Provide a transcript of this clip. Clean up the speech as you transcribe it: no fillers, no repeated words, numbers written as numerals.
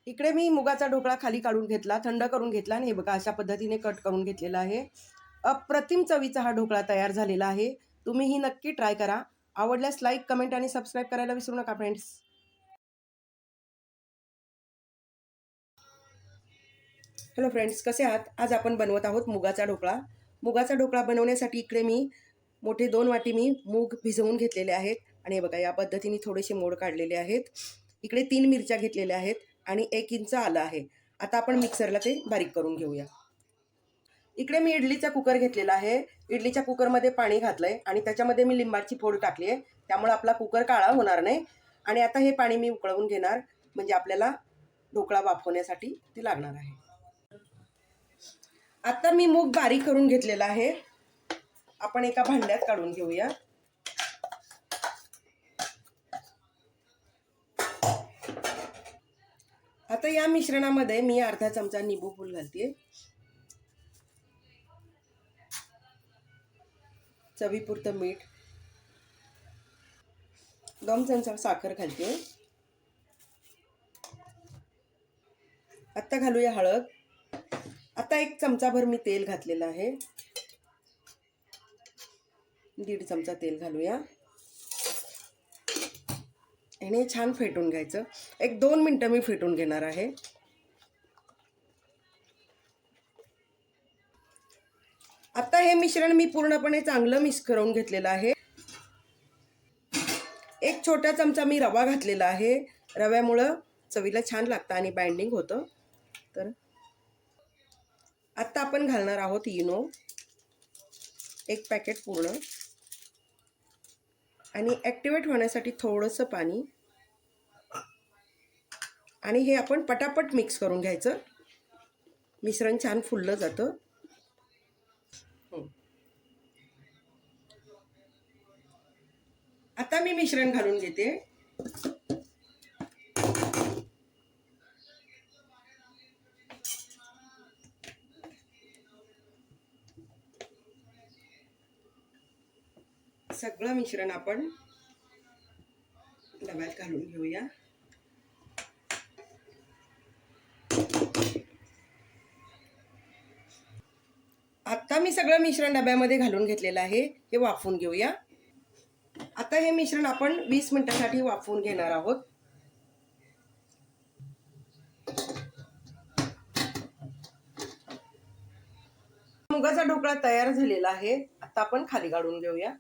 इकडे मी मुगाचा ढोकळा खाली काढून घेतला, थंड करून घेतला आणि हे बघा अशा पद्धतीने कट करून घेतलेला आहे. अप्रतिम चवीचा हा ढोकळा तयार झालेला आहे. तुम्हीही नक्की ट्राय करा. आवडल्यास लाईक, कमेंट आणि सबस्क्राईब करायला विसरू नका फ्रेंड्स. हॅलो फ्रेंड्स, कसे आहात? आज आपण बनवत आहोत मुगाचा ढोकळा. मुगाचा ढोकळा बनवण्यासाठी इकडे मी मोठे 2 वाटी मी मूग भिजवून घेतलेले आहेत आणि हे बघा या पद्धतीने थोडेसे मोड काढलेले आहेत. इकडे 3 मिरच्या घेतलेल्या आहेत आणि 1 इंच आलं आहे. आता आपण मिक्सरला ते बारीक करून घेऊया. इकडे मी इडलीचा कुकर घेतलेला आहे. इडलीच्या कुकरमध्ये पाणी घातलंय आणि त्याच्यामध्ये मी लिंबाची फोड टाकली आहे. त्यामुळे आपला कुकर काळा होणार नाही. आणि आता हे पाणी मी उकळवून घेणार, म्हणजे आपल्याला ढोकळा वाफवण्यासाठी ते लागणार आहे. आता मी मूग बारीक करून घेतलेला आहे. आपण एका भांड्यात काढून घेऊया. आता या मिश्रणामध्ये मी अर्धा चमचा निंबू फूल घालते, चवीपुरतं मीठ, 2 चमचा साखर घालते. आता घालूया हळद. आता 1 चमचाभर मी तेल घातलेलं आहे, 1.5 चमचा तेल घालूया. आणि छान फेटून घ्यायचं. 1-2 मिनिटं मी फेटून घेणार आहे. आता हे मिश्रण मी पूर्णपणे चांगलं मिक्स करून घेतलेलं आहे. 1 छोटा चमचा मी रवा घातलेला आहे. रव्यामुळं चवीला छान लागतं आणि बाइंडिंग होतं. तर आता आपण घालणार आहोत इनो, 1 पॅकेट पूर्ण, आणि ॲक्टिवेट होण्यासाठी थोडंसं पाणी. आणि हे आपण पटापट मिक्स करून घ्यायचं. मिश्रण छान फुललं जातं. आता मी मिश्रण घालून घेते. सगळं मिश्रण आपण डब्यात घालून घेऊया. आता मी सगळं मिश्रण डब्यामध्ये घालून घेतलेलं आहे. हे वाफवून घेऊया. आता हे मिश्रण आपण 20 मिनिटांसाठी वाफवून घेणार आहोत. मुगाचा ढोकळा तयार झालेला आहे. आता आपण खाली काढून घेऊया.